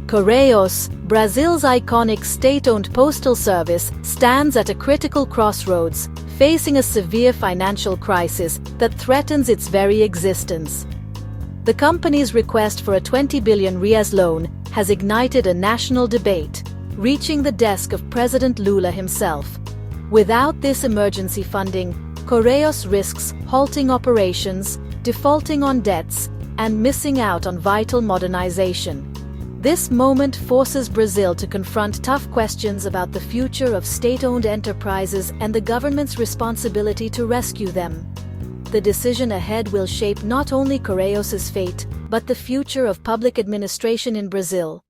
Correios, Brazil's iconic state-owned postal service, stands at a critical crossroads, facing a severe financial crisis that threatens its very existence. The company's request for a 20 billion reais loan has ignited a national debate, reaching the desk of President Lula himself. Without this emergency funding, Correios risks halting operations, defaulting on debts, and missing out on vital modernization. This moment forces Brazil to confront tough questions about the future of state-owned enterprises and the government's responsibility to rescue them. The decision ahead will shape not only Correios' fate, but the future of public administration in Brazil.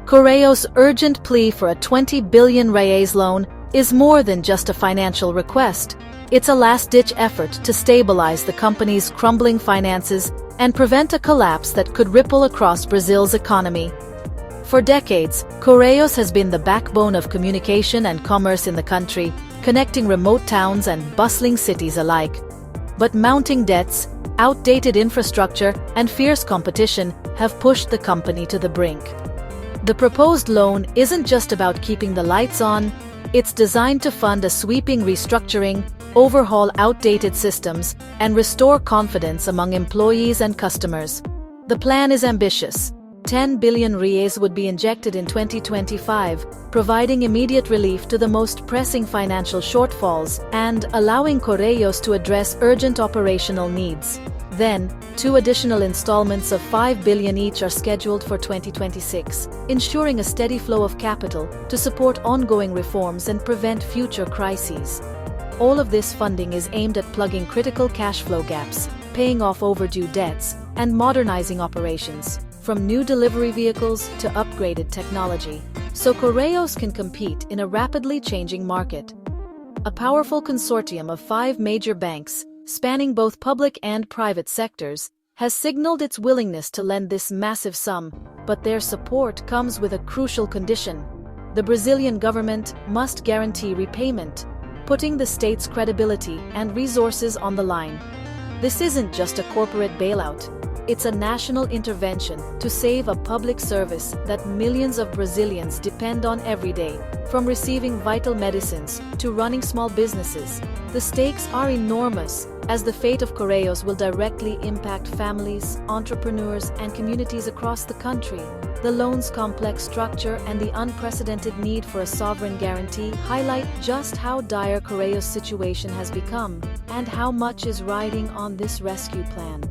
Correios' urgent plea for a 20 billion reais loan is more than just a financial request. It's a last-ditch effort to stabilize the company's crumbling finances and prevent a collapse that could ripple across Brazil's economy. For decades, Correios has been the backbone of communication and commerce in the country, connecting remote towns and bustling cities alike. But mounting debts, outdated infrastructure, and fierce competition have pushed the company to the brink. The proposed loan isn't just about keeping the lights on, it's designed to fund a sweeping restructuring, overhaul outdated systems, and restore confidence among employees and customers. The plan is ambitious. 10 billion reais would be injected in 2025, providing immediate relief to the most pressing financial shortfalls and allowing Correios to address urgent operational needs. Then, 2 additional installments of 5 billion each are scheduled for 2026, ensuring a steady flow of capital to support ongoing reforms and prevent future crises. All of this funding is aimed at plugging critical cash flow gaps, paying off overdue debts, and modernizing operations, from new delivery vehicles to upgraded technology, so Correios can compete in a rapidly changing market. A powerful consortium of 5 major banks, spanning both public and private sectors, has signaled its willingness to lend this massive sum, but their support comes with a crucial condition. The Brazilian government must guarantee repayment, putting the state's credibility and resources on the line. This isn't just a corporate bailout. It's a national intervention to save a public service that millions of Brazilians depend on every day, from receiving vital medicines to running small businesses. The stakes are enormous, as the fate of Correios will directly impact families, entrepreneurs, and communities across the country. The loan's complex structure and the unprecedented need for a sovereign guarantee highlight just how dire Correios' situation has become, and how much is riding on this rescue plan.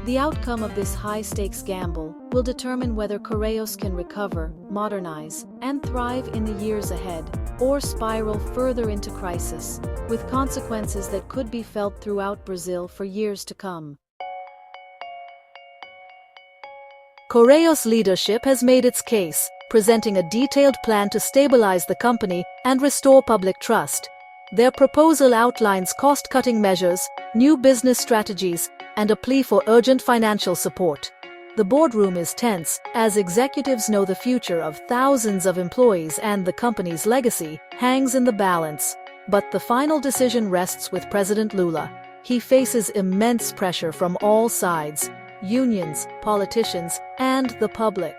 The outcome of this high-stakes gamble will determine whether Correios can recover, modernize, and thrive in the years ahead, or spiral further into crisis, with consequences that could be felt throughout Brazil for years to come. Correios' leadership has made its case, presenting a detailed plan to stabilize the company and restore public trust. Their proposal outlines cost-cutting measures, new business strategies, and a plea for urgent financial support. The boardroom is tense, as executives know the future of thousands of employees and the company's legacy hangs in the balance. But the final decision rests with President Lula. He faces immense pressure from all sides: unions, politicians, and the public.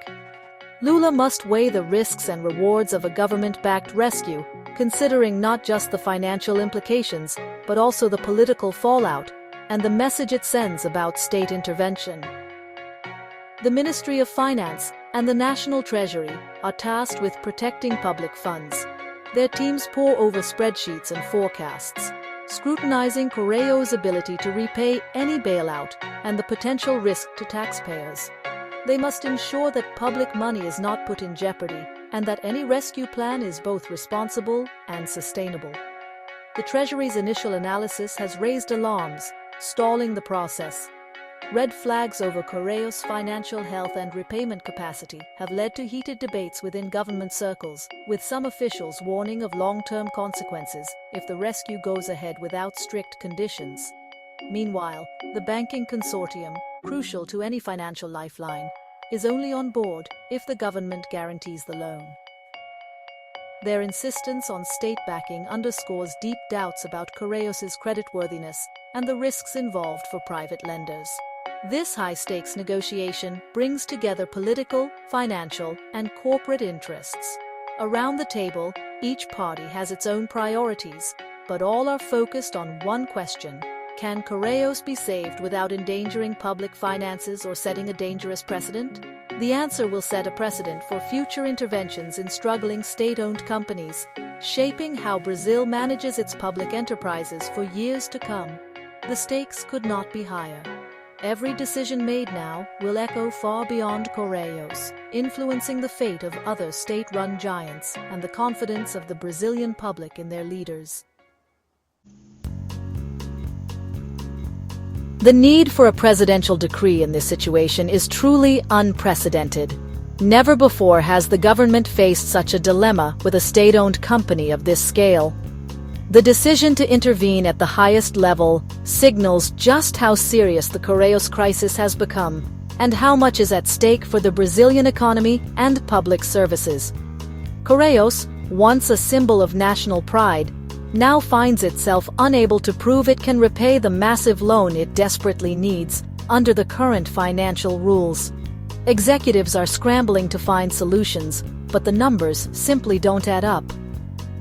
Lula must weigh the risks and rewards of a government-backed rescue, considering not just the financial implications, but also the political fallout and the message it sends about state intervention. The Ministry of Finance and the National Treasury are tasked with protecting public funds. Their teams pore over spreadsheets and forecasts, scrutinizing Correios' ability to repay any bailout and the potential risk to taxpayers. They must ensure that public money is not put in jeopardy and that any rescue plan is both responsible and sustainable. The Treasury's initial analysis has raised alarms, stalling the process. Red flags over Correios' financial health and repayment capacity have led to heated debates within government circles, with some officials warning of long-term consequences if the rescue goes ahead without strict conditions. Meanwhile, the banking consortium, crucial to any financial lifeline, is only on board if the government guarantees the loan. Their insistence on state backing underscores deep doubts about Correios' creditworthiness and the risks involved for private lenders. This high-stakes negotiation brings together political, financial, and corporate interests. Around the table, each party has its own priorities, but all are focused on one question: can Correios be saved without endangering public finances or setting a dangerous precedent? The answer will set a precedent for future interventions in struggling state-owned companies, shaping how Brazil manages its public enterprises for years to come. The stakes could not be higher. Every decision made now will echo far beyond Correios, influencing the fate of other state-run giants and the confidence of the Brazilian public in their leaders. The need for a presidential decree in this situation is truly unprecedented. Never before has the government faced such a dilemma with a state-owned company of this scale. The decision to intervene at the highest level signals just how serious the Correios crisis has become and how much is at stake for the Brazilian economy and public services. Correios, once a symbol of national pride, now finds itself unable to prove it can repay the massive loan it desperately needs under the current financial rules. Executives are scrambling to find solutions, but the numbers simply don't add up.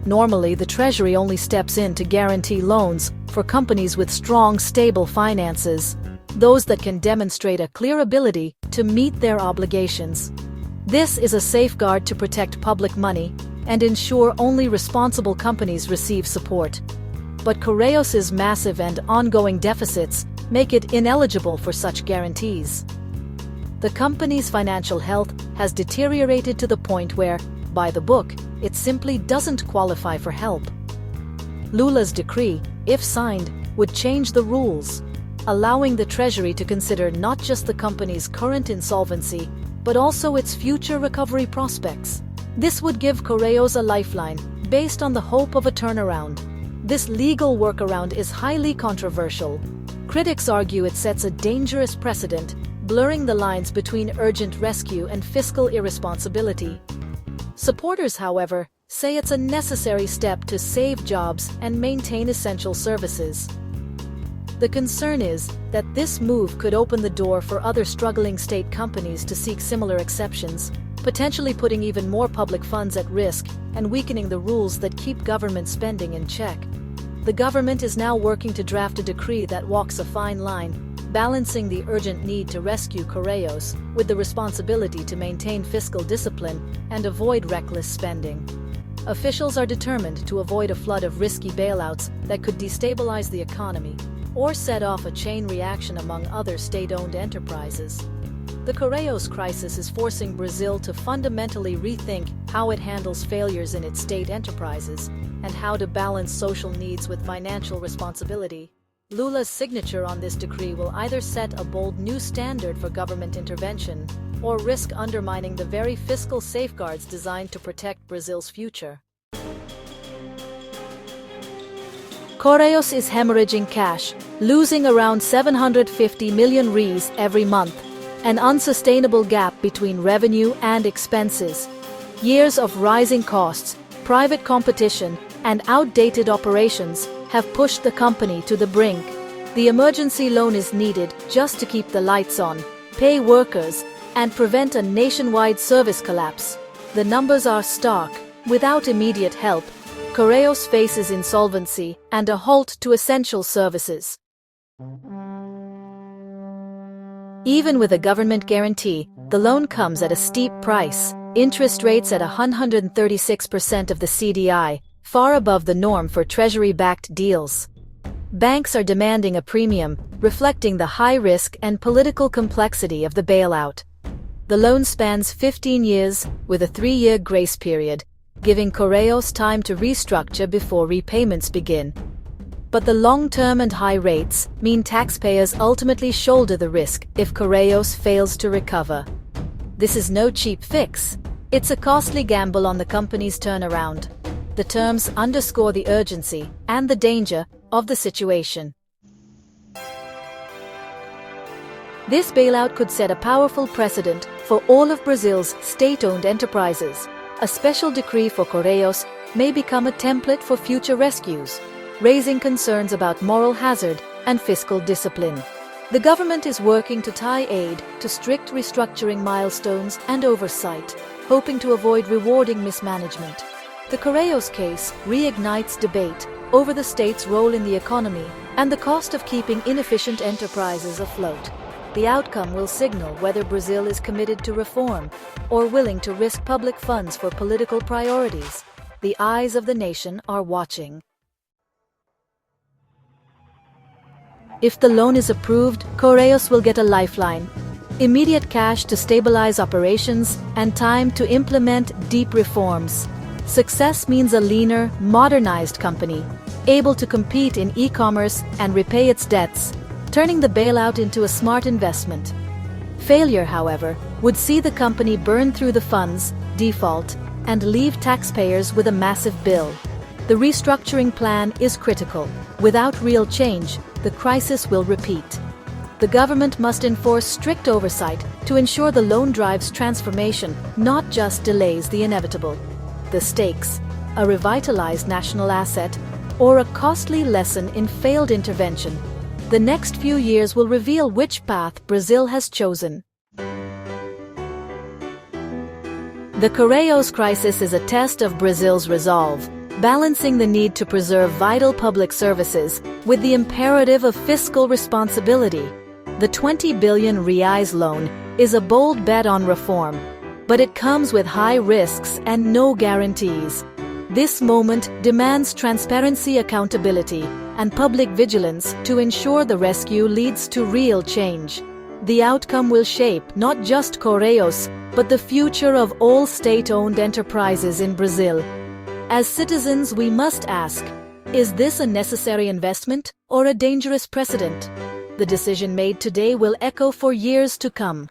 Normally, the Treasury only steps in to guarantee loans for companies with strong, stable finances, those that can demonstrate a clear ability to meet their obligations. This is a safeguard to protect public money and ensure only responsible companies receive support. But Correios' massive and ongoing deficits make it ineligible for such guarantees. The company's financial health has deteriorated to the point where, by the book, it simply doesn't qualify for help. Lula's decree, if signed, would change the rules, allowing the Treasury to consider not just the company's current insolvency, but also its future recovery prospects. This would give Correios a lifeline, based on the hope of a turnaround. This legal workaround is highly controversial. Critics argue it sets a dangerous precedent, blurring the lines between urgent rescue and fiscal irresponsibility. Supporters, however, say it's a necessary step to save jobs and maintain essential services. The concern is that this move could open the door for other struggling state companies to seek similar exceptions, potentially putting even more public funds at risk and weakening the rules that keep government spending in check. The government is now working to draft a decree that walks a fine line, balancing the urgent need to rescue Correios with the responsibility to maintain fiscal discipline and avoid reckless spending. Officials are determined to avoid a flood of risky bailouts that could destabilize the economy or set off a chain reaction among other state-owned enterprises. The Correios crisis is forcing Brazil to fundamentally rethink how it handles failures in its state enterprises and how to balance social needs with financial responsibility. Lula's signature on this decree will either set a bold new standard for government intervention or risk undermining the very fiscal safeguards designed to protect Brazil's future. Correios is hemorrhaging cash, losing around 750 million reais every month, an unsustainable gap between revenue and expenses. Years of rising costs, private competition, and outdated operations have pushed the company to the brink. The emergency loan is needed just to keep the lights on, pay workers, and prevent a nationwide service collapse. The numbers are stark. Without immediate help, Correios faces insolvency and a halt to essential services. Even with a government guarantee, the loan comes at a steep price. Interest rates at 136% of the CDI, far above the norm for Treasury-backed deals. Banks are demanding a premium, reflecting the high risk and political complexity of the bailout. The loan spans 15 years, with a 3-year grace period, giving Correios time to restructure before repayments begin. But the long-term and high rates mean taxpayers ultimately shoulder the risk if Correios fails to recover. This is no cheap fix. It's a costly gamble on the company's turnaround. The terms underscore the urgency and the danger of the situation. This bailout could set a powerful precedent for all of Brazil's state-owned enterprises. A special decree for Correios may become a template for future rescues, raising concerns about moral hazard and fiscal discipline. The government is working to tie aid to strict restructuring milestones and oversight, hoping to avoid rewarding mismanagement. The Correios case reignites debate over the state's role in the economy and the cost of keeping inefficient enterprises afloat. The outcome will signal whether Brazil is committed to reform or willing to risk public funds for political priorities. The eyes of the nation are watching. If the loan is approved, Correios will get a lifeline: immediate cash to stabilize operations and time to implement deep reforms. Success means a leaner, modernized company, able to compete in e-commerce and repay its debts, turning the bailout into a smart investment. Failure, however, would see the company burn through the funds, default, and leave taxpayers with a massive bill. The restructuring plan is critical. Without real change, the crisis will repeat. The government must enforce strict oversight to ensure the loan drives transformation, not just delays the inevitable. The stakes: a revitalized national asset or a costly lesson in failed intervention. The next few years will reveal which path Brazil has chosen. The Correios crisis is a test of Brazil's resolve, balancing the need to preserve vital public services with the imperative of fiscal responsibility. The 20 billion reais loan is a bold bet on reform, but it comes with high risks and no guarantees. This moment demands transparency, accountability, and public vigilance to ensure the rescue leads to real change. The outcome will shape not just Correios, but the future of all state-owned enterprises in Brazil. As citizens, we must ask, is this a necessary investment or a dangerous precedent? The decision made today will echo for years to come.